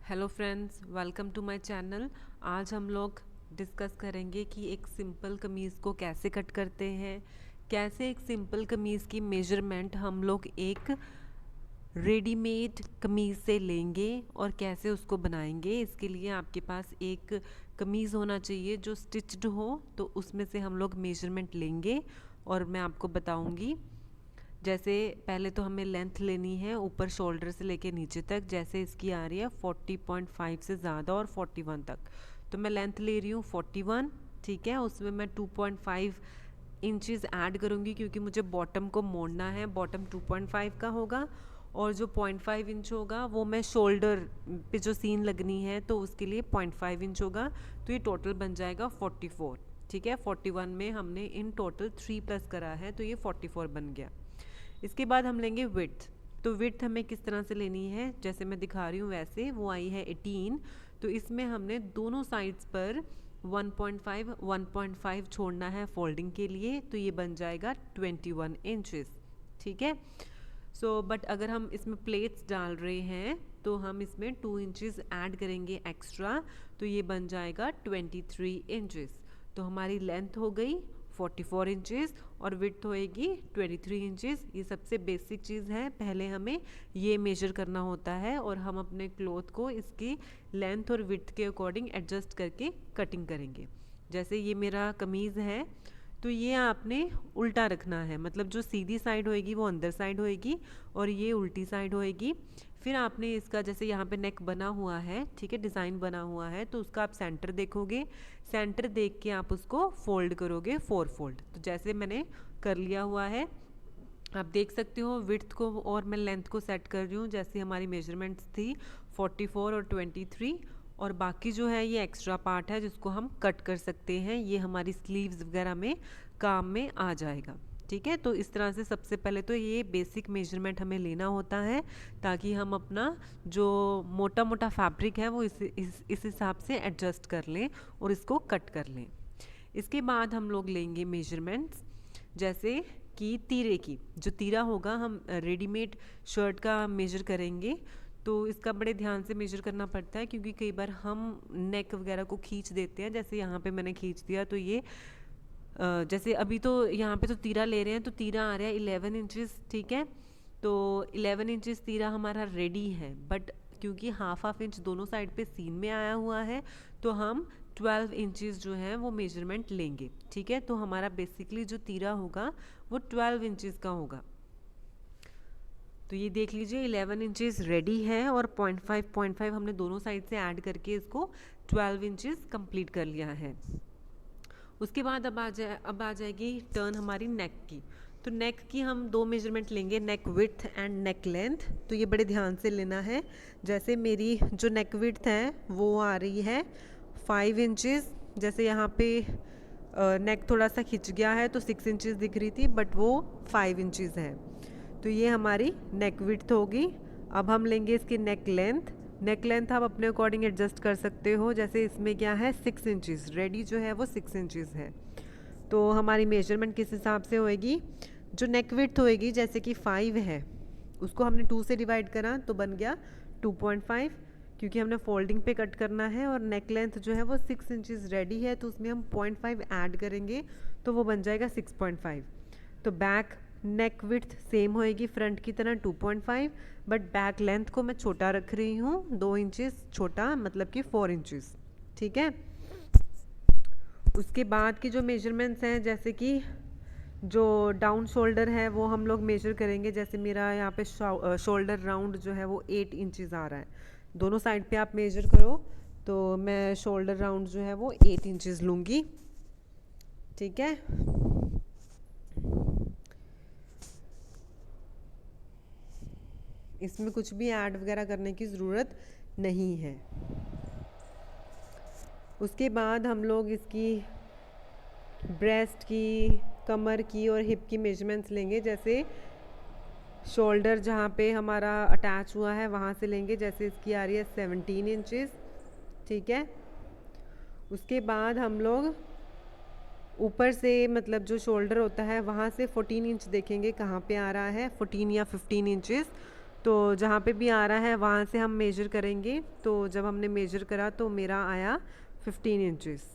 Hello friends, welcome to my channel. आज हम लोग डिस्कस करेंगे कि एक सिंपल कमीज़ को कैसे कट करते हैं, कैसे एक सिंपल कमीज़ की मेजरमेंट हम लोग एक रेडीमेड कमीज़ से लेंगे और कैसे उसको बनाएंगे। इसके लिए आपके पास एक कमीज़ होना चाहिए जो स्टिच्ड हो, तो उसमें से हम लोग मेजरमेंट लेंगे और मैं आपको बताऊंगी। जैसे पहले तो हमें लेंथ लेनी है ऊपर शोल्डर से लेके नीचे तक। जैसे इसकी आ रही है 40.5 से ज़्यादा और 41 तक, तो मैं लेंथ ले रही हूँ 41। ठीक है, उसमें मैं 2.5 इंचज़ ऐड करूँगी क्योंकि मुझे बॉटम को मोड़ना है। बॉटम 2.5 का होगा और जो 0.5 इंच होगा वो मैं शोल्डर पे जो सीन लगनी है तो उसके लिए 0.5 इंच होगा। तो ये टोटल बन जाएगा 44। ठीक है, 41 में हमने इन टोटल 3 प्लस करा है तो ये 44 बन गया। इसके बाद हम लेंगे विड्थ। तो विड्थ हमें किस तरह से लेनी है, जैसे मैं दिखा रही हूँ वैसे वो आई है 18। तो इसमें हमने दोनों साइड्स पर 1.5 छोड़ना है फोल्डिंग के लिए, तो ये बन जाएगा 21 इंचेस। ठीक है, बट अगर हम इसमें प्लेट्स डाल रहे हैं तो हम इसमें 2 इंचेस ऐड करेंगे एक्स्ट्रा, तो ये बन जाएगा 23 इंचेस। तो हमारी लेंथ हो गई 44 इंचेस और विड्थ होएगी 23 इंचेस। ये सबसे बेसिक चीज़ है, पहले हमें ये मेजर करना होता है और हम अपने क्लॉथ को इसकी लेंथ और विड्थ के अकॉर्डिंग एडजस्ट करके कटिंग करेंगे। जैसे ये मेरा कमीज़ है तो ये आपने उल्टा रखना है, मतलब जो सीधी साइड होएगी वो अंदर साइड होएगी और ये उल्टी साइड होएगी। फिर आपने इसका जैसे यहाँ पे नेक बना हुआ है, ठीक है, डिज़ाइन बना हुआ है, तो उसका आप सेंटर देखोगे। सेंटर देख के आप उसको फोल्ड करोगे 4 फोल्ड। तो जैसे मैंने कर लिया हुआ है, आप देख सकते हो विड्थ को और मैं लेंथ को सेट कर रही हूँ जैसे हमारी मेजरमेंट्स थी 44 और 23। और बाकी जो है ये एक्स्ट्रा पार्ट है जिसको हम कट कर सकते हैं, ये हमारी स्लीव्स वगैरह में काम में आ जाएगा। ठीक है, तो इस तरह से सबसे पहले तो ये बेसिक मेजरमेंट हमें लेना होता है ताकि हम अपना जो मोटा मोटा फैब्रिक है वो इस हिसाब से एडजस्ट कर लें और इसको कट कर लें। इसके बाद हम लोग लेंगे मेजरमेंट्स, जैसे कि तीरे की। जो तीरा होगा हम रेडीमेड शर्ट का मेजर करेंगे, तो इसका बड़े ध्यान से मेजर करना पड़ता है क्योंकि कई बार हम नेक वगैरह को खींच देते हैं। जैसे यहाँ पे मैंने खींच दिया तो ये जैसे अभी तो यहाँ पे तो तीरा ले रहे हैं तो तीरा आ रहा है 11 इंचेस। ठीक है, तो 11 इंचेस तीरा हमारा रेडी है, बट क्योंकि हाफ इंच दोनों साइड पे सीन में आया हुआ है तो हम 12 इंचेस जो है वो मेजरमेंट लेंगे। ठीक है, तो हमारा बेसिकली जो तीरा होगा वो 12 इंचेस का होगा। तो ये देख लीजिए 11 इंचेस रेडी है और 0.5 हमने दोनों साइड से ऐड करके इसको 12 इंचेस कंप्लीट कर लिया है। उसके बाद अब आ जाएगी टर्न हमारी नेक की। तो नेक की हम 2 मेजरमेंट लेंगे, नेक विड्थ एंड नेक लेंथ। तो ये बड़े ध्यान से लेना है। जैसे मेरी जो नेक विड्थ है वो आ रही है 5 इंचेस। जैसे यहाँ पे नेक थोड़ा सा खिंच गया है तो 6 इंचेस दिख रही थी, बट वो 5 इंचेस है। तो ये हमारी नेक विड्थ होगी। अब हम लेंगे इसकी नेक लेंथ। नेक लेंथ आप अपने अकॉर्डिंग एडजस्ट कर सकते हो। जैसे इसमें क्या है 6 इंचेस, रेडी जो है वो 6 इंचेस है। तो हमारी मेजरमेंट किस हिसाब से होएगी, जो नेक विड्थ होएगी जैसे कि 5 है उसको हमने 2 से डिवाइड करा तो बन गया 2.5, क्योंकि हमने फोल्डिंग पे कट करना है। और नेक लेंथ जो है वो 6 इंचेस रेडी है तो उसमें हम 0.5 ऐड करेंगे तो वो बन जाएगा 6.5। तो बैक नेक विड्थ सेम होएगी फ्रंट की तरह 2.5, बट बैक लेंथ को मैं छोटा रख रही हूँ 2 इंचेस छोटा, मतलब कि 4 इंचेस। ठीक है, उसके बाद की जो मेजरमेंट्स हैं जैसे कि जो डाउन शोल्डर है वो हम लोग मेजर करेंगे। जैसे मेरा यहाँ पे शोल्डर राउंड जो है वो 8 इंचेस आ रहा है। दोनों साइड पे आप मेजर करो, तो मैं शोल्डर राउंड जो है वो 8 इंचेस लूँगी। ठीक है, इसमें कुछ भी ऐड वगैरह करने की ज़रूरत नहीं है। उसके बाद हम लोग इसकी ब्रेस्ट की, कमर की और हिप की मेजरमेंट्स लेंगे। जैसे शोल्डर जहाँ पे हमारा अटैच हुआ है वहाँ से लेंगे। जैसे इसकी आ रही है 17 इंचेस। ठीक है, उसके बाद हम लोग ऊपर से, मतलब जो शोल्डर होता है वहाँ से 14 इंच देखेंगे कहाँ पे आ रहा है, 14 या 15 इंचेस। तो जहाँ पे भी आ रहा है वहाँ से हम मेजर करेंगे। तो जब हमने मेजर करा तो मेरा आया 15 इंचेस।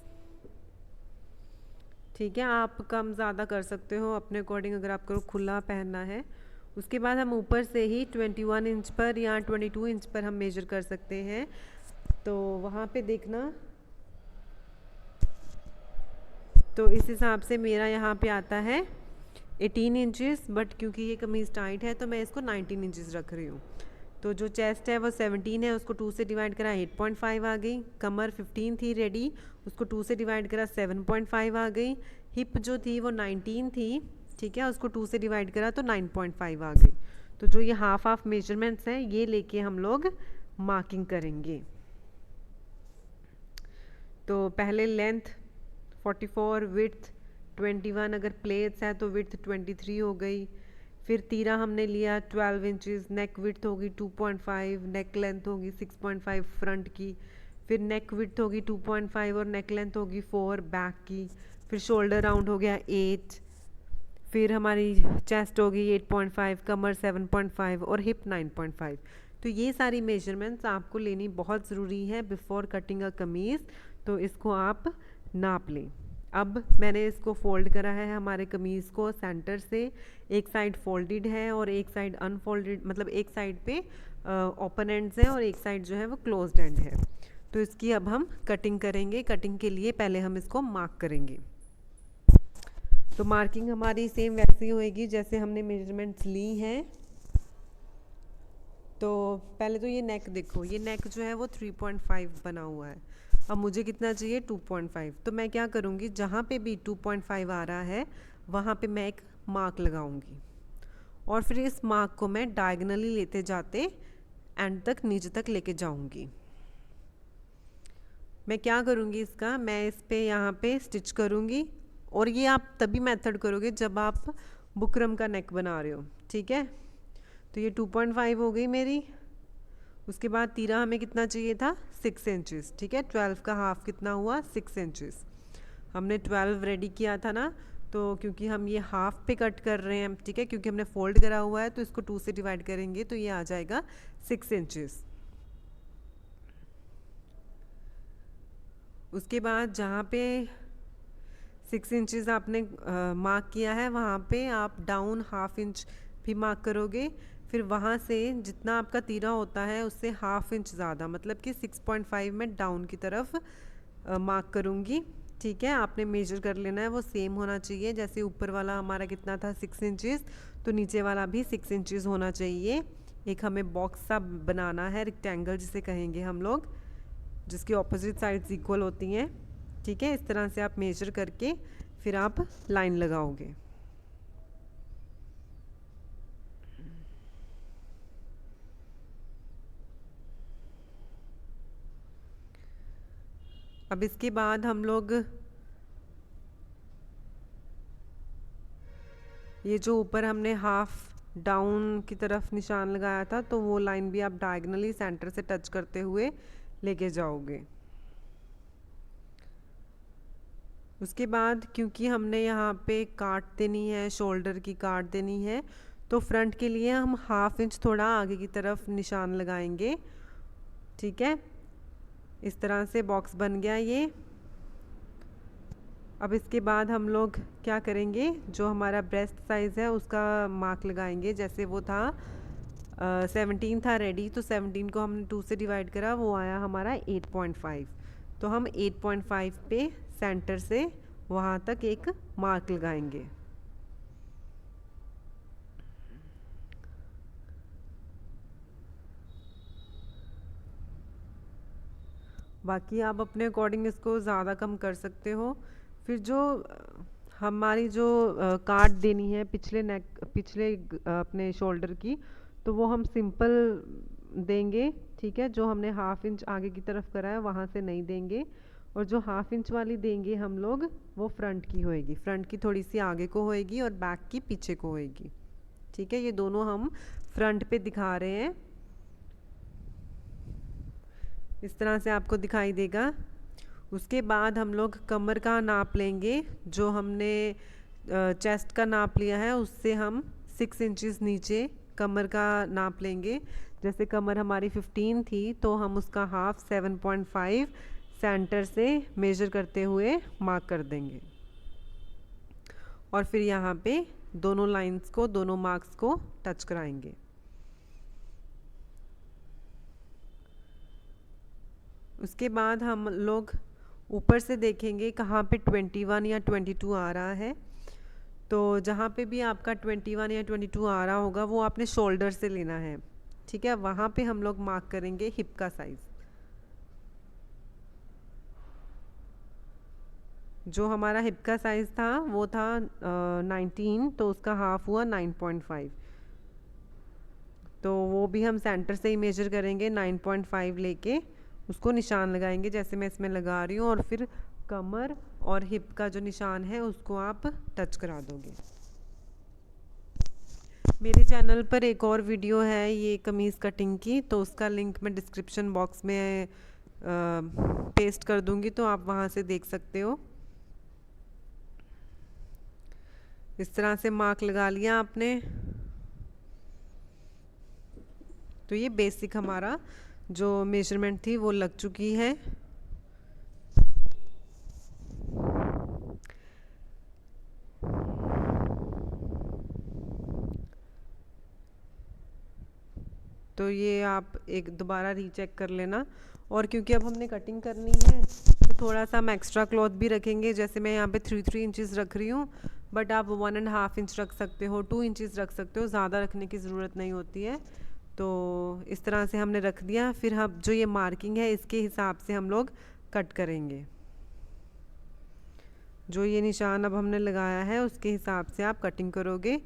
ठीक है, आप कम ज़्यादा कर सकते हो अपने अकॉर्डिंग अगर आपको खुला पहनना है। उसके बाद हम ऊपर से ही 21 इंच पर या 22 इंच पर हम मेजर कर सकते हैं। तो वहाँ पे देखना, तो इस हिसाब से मेरा यहाँ पे आता है 18 इंचेस, बट क्योंकि ये कमीज़ टाइट है तो मैं इसको 19 इंचेस रख रही हूँ। तो जो चेस्ट है वो 17 है, उसको 2 से डिवाइड करा 8.5 आ गई। कमर 15 थी रेडी, उसको 2 से डिवाइड करा 7.5 आ गई। हिप जो थी वो 19 थी, ठीक है, उसको 2 से डिवाइड करा तो 9.5 आ गई। तो जो ये हाफ मेजरमेंट्स हैं ये लेके हम लोग मार्किंग करेंगे। तो पहले लेंथ 44, विड्थ 21, अगर प्लेट्स है तो विड्थ 23 हो गई। फिर तीरा हमने लिया 12 इंचेस, नेक विड्थ होगी 2.5, नेक लेंथ होगी 6.5 फ्रंट की। फिर नेक विड्थ होगी 2.5 और नेक लेंथ होगी 4 बैक की। फिर शोल्डर राउंड हो गया 8। फिर हमारी चेस्ट होगी 8.5, कमर 7.5 और हिप 9.5। तो ये सारी मेजरमेंट्स आपको लेनी बहुत ज़रूरी है बिफोर कटिंग अ कमीज़। तो इसको आप नाप लें। अब मैंने इसको फोल्ड करा है हमारे कमीज़ को सेंटर से। एक साइड फोल्डेड है और एक साइड अनफोल्डेड, मतलब एक साइड पे ओपन एंड्स हैं और एक साइड जो है वो क्लोज्ड एंड है। तो इसकी अब हम कटिंग करेंगे। कटिंग के लिए पहले हम इसको मार्क करेंगे। तो मार्किंग हमारी सेम वैसी होएगी जैसे हमने मेजरमेंट्स ली हैं। तो पहले तो ये नेक देखो, ये नेक जो है वो 3.5 बना हुआ है। अब मुझे कितना चाहिए 2.5। तो मैं क्या करूँगी, जहाँ पे भी 2.5 आ रहा है वहाँ पे मैं एक मार्क लगाऊंगी और फिर इस मार्क को मैं डायगनली लेते जाते एंड तक नीचे तक लेके जाऊंगी। मैं क्या करूँगी इसका, मैं इस पे यहाँ पे स्टिच करूँगी। और ये आप तभी मेथड करोगे जब आप बुकरम का नेक बना रहे हो, ठीक है। तो ये 2.5 हो गई मेरी। उसके बाद तीरा हमें कितना चाहिए था 6 इंचेस, ठीक है। 12 का हाफ कितना हुआ 6 इंचेस। हमने 12 रेडी किया था ना, तो क्योंकि हम ये हाफ पे कट कर रहे हैं, ठीक है, क्योंकि हमने फोल्ड करा हुआ है तो इसको 2 से डिवाइड करेंगे तो ये आ जाएगा 6 इंचेस। उसके बाद जहाँ पे 6 इंचेस आपने मार्क किया है वहाँ पे आप डाउन हाफ इंच भी मार्क करोगे। फिर वहाँ से जितना आपका तीरा होता है उससे हाफ इंच ज़्यादा, मतलब कि 6.5 में डाउन की तरफ मार्क करूँगी, ठीक है। आपने मेजर कर लेना है, वो सेम होना चाहिए। जैसे ऊपर वाला हमारा कितना था 6 इंचेस, तो नीचे वाला भी 6 इंचेस होना चाहिए। एक हमें बॉक्स सा बनाना है, रेक्टेंगल जिसे कहेंगे हम लोग, जिसकी ऑपोजिट साइड्स इक्वल होती हैं, ठीक है। इस तरह से आप मेजर करके फिर आप लाइन लगाओगे। अब इसके बाद हम लोग ये जो ऊपर हमने हाफ डाउन की तरफ निशान लगाया था तो वो लाइन भी आप डायगनली सेंटर से टच करते हुए लेके जाओगे। उसके बाद क्योंकि हमने यहाँ पे काट देनी है, शोल्डर की काट देनी है, तो फ्रंट के लिए हम हाफ इंच थोड़ा आगे की तरफ निशान लगाएंगे, ठीक है। इस तरह से बॉक्स बन गया ये। अब इसके बाद हम लोग क्या करेंगे, जो हमारा ब्रेस्ट साइज़ है उसका मार्क लगाएंगे। जैसे वो था 17 था रेडी, तो 17 को हमने 2 से डिवाइड करा, वो आया हमारा 8.5। तो हम 8.5 पे सेंटर से वहाँ तक एक मार्क लगाएंगे। बाकी आप अपने अकॉर्डिंग इसको ज़्यादा कम कर सकते हो। फिर जो हमारी जो काट देनी है पिछले अपने शोल्डर की, तो वो हम सिंपल देंगे, ठीक है। जो हमने हाफ इंच आगे की तरफ करा है वहाँ से नहीं देंगे, और जो हाफ इंच वाली देंगे हम लोग वो फ्रंट की होएगी। फ्रंट की थोड़ी सी आगे को होएगी और बैक की पीछे को होएगी, ठीक है। ये दोनों हम फ्रंट पे दिखा रहे हैं, इस तरह से आपको दिखाई देगा। उसके बाद हम लोग कमर का नाप लेंगे। जो हमने चेस्ट का नाप लिया है उससे हम 6 इंचेस नीचे कमर का नाप लेंगे। जैसे कमर हमारी 15 थी तो हम उसका हाफ 7.5 सेंटर से मेजर करते हुए मार्क कर देंगे और फिर यहाँ पे दोनों लाइंस को, दोनों मार्क्स को टच कराएंगे। उसके बाद हम लोग ऊपर से देखेंगे कहाँ पे 21 या 22 आ रहा है। तो जहाँ पे भी आपका 21 या 22 आ रहा होगा वो आपने शोल्डर से लेना है, ठीक है। वहाँ पे हम लोग मार्क करेंगे हिप का साइज़। जो हमारा हिप का साइज़ था वो था 19, तो उसका हाफ हुआ 9.5। तो वो भी हम सेंटर से ही मेजर करेंगे, 9.5 लेके उसको निशान लगाएंगे जैसे मैं इसमें लगा रही हूँ, और फिर कमर और हिप का जो निशान है उसको आप टच करा दोगे। मेरे चैनल पर एक और वीडियो है ये कमीज़ कटिंग की, तो उसका लिंक मैं डिस्क्रिप्शन बॉक्स में पेस्ट कर दूंगी, तो आप वहाँ से देख सकते हो। इस तरह से मार्क लगा लिया आपने। तो ये बेसिक हमारा जो मेजरमेंट थी वो लग चुकी है। तो ये आप एक दोबारा रीचेक कर लेना। और क्योंकि अब हमने कटिंग करनी है तो थोड़ा सा हम एक्स्ट्रा क्लॉथ भी रखेंगे। जैसे मैं यहाँ पे 3 इंचेस रख रही हूँ, बट आप 1.5 इंच रख सकते हो, 2 इंचेस रख सकते हो, ज़्यादा रखने की ज़रूरत नहीं होती है। तो इस तरह से हमने रख दिया। फिर हम जो ये मार्किंग है इसके हिसाब से हम लोग कट करेंगे। जो ये निशान अब हमने लगाया है उसके हिसाब से आप कटिंग करोगे।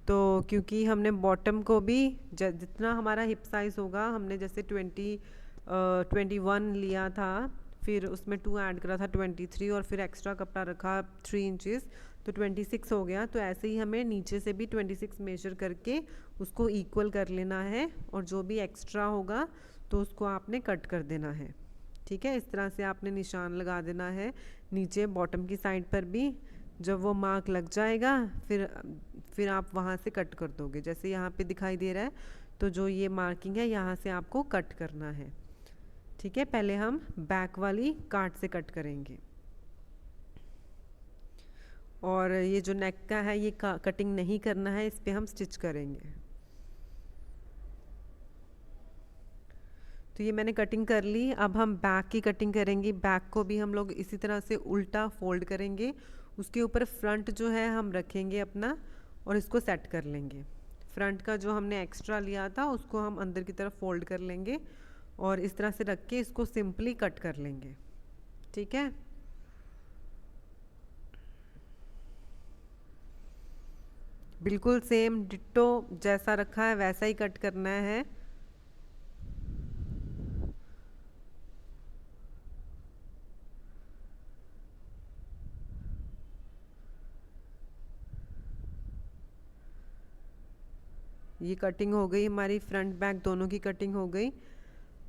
तो क्योंकि हमने बॉटम को भी जितना हमारा हिप साइज़ होगा, हमने जैसे 21 लिया था, फिर उसमें 2 ऐड करा था 23, और फिर एक्स्ट्रा कपड़ा रखा 3 इंचेस, तो 26 हो गया। तो ऐसे ही हमें नीचे से भी 26 मेजर करके उसको इक्वल कर लेना है, और जो भी एक्स्ट्रा होगा तो उसको आपने कट कर देना है, ठीक है। इस तरह से आपने निशान लगा देना है नीचे बॉटम की साइड पर भी। जब वो मार्क लग जाएगा फिर आप वहाँ से कट कर दोगे, जैसे यहाँ पे दिखाई दे रहा है। तो जो ये मार्किंग है यहाँ से आपको कट करना है, ठीक है। पहले हम बैक वाली काट से कट करेंगे, और ये जो नेक का है ये कटिंग नहीं करना है, इस पे हम स्टिच करेंगे। तो ये मैंने कटिंग कर ली। अब हम बैक की कटिंग करेंगे। बैक को भी हम लोग इसी तरह से उल्टा फोल्ड करेंगे, उसके ऊपर फ्रंट जो है हम रखेंगे अपना, और इसको सेट कर लेंगे। फ्रंट का जो हमने एक्स्ट्रा लिया था उसको हम अंदर की तरफ फोल्ड कर लेंगे, और इस तरह से रख के इसको सिंपली कट कर लेंगे, ठीक है। बिल्कुल सेम डिट्टो जैसा रखा है वैसा ही कट करना है। ये कटिंग हो गई हमारी, फ्रंट बैक दोनों की कटिंग हो गई।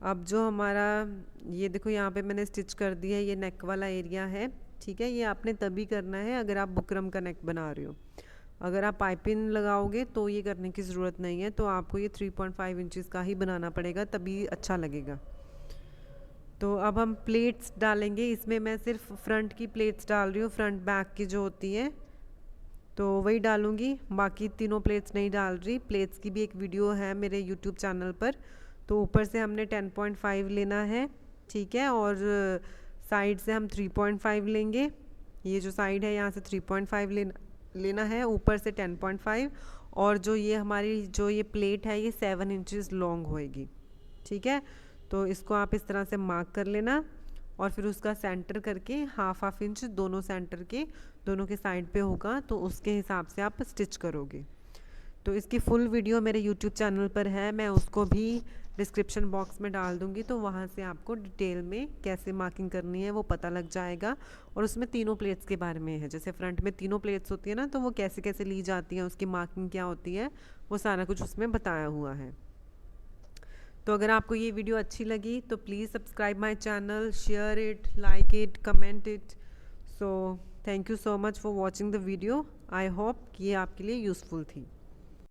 अब जो हमारा ये देखो यहाँ पे मैंने स्टिच कर दिया है, ये नेक वाला एरिया है, ठीक है। ये आपने तभी करना है अगर आप बुकरम का नेक बना रहे हो। अगर आप पाइपिंग लगाओगे तो ये करने की ज़रूरत नहीं है, तो आपको ये 3.5 इंचज़ का ही बनाना पड़ेगा, तभी अच्छा लगेगा। तो अब हम प्लेट्स डालेंगे। इसमें मैं सिर्फ फ्रंट की प्लेट्स डाल रही हूँ, फ्रंट बैक की जो होती है तो वही डालूंगी, बाकी तीनों प्लेट्स नहीं डाल रही। प्लेट्स की भी एक वीडियो है मेरे यूट्यूब चैनल पर। तो ऊपर से हमने 10.5 लेना है, ठीक है, और साइड से हम 3.5 लेंगे। ये जो साइड है यहाँ से 3.5 लेना है, ऊपर से 10.5, और जो ये हमारी जो ये प्लेट है ये 7 इंचज़ लॉन्ग होएगी, ठीक है। तो इसको आप इस तरह से मार्क कर लेना, और फिर उसका सेंटर करके हाफ इंच दोनों सेंटर के दोनों के साइड पे होगा, तो उसके हिसाब से आप स्टिच करोगे। तो इसकी फुल वीडियो मेरे यूट्यूब चैनल पर है, मैं उसको भी डिस्क्रिप्शन बॉक्स में डाल दूंगी, तो वहाँ से आपको डिटेल में कैसे मार्किंग करनी है वो पता लग जाएगा। और उसमें तीनों प्लेट्स के बारे में है, जैसे फ्रंट में तीनों प्लेट्स होती है ना, तो वो कैसे कैसे ली जाती हैं, उसकी मार्किंग क्या होती है, वो सारा कुछ उसमें बताया हुआ है। तो अगर आपको ये वीडियो अच्छी लगी तो please subscribe my channel, share it, like it, comment it. So thank you so much for watching the video. I hope कि ये आपके लिए यूज़फुल थी।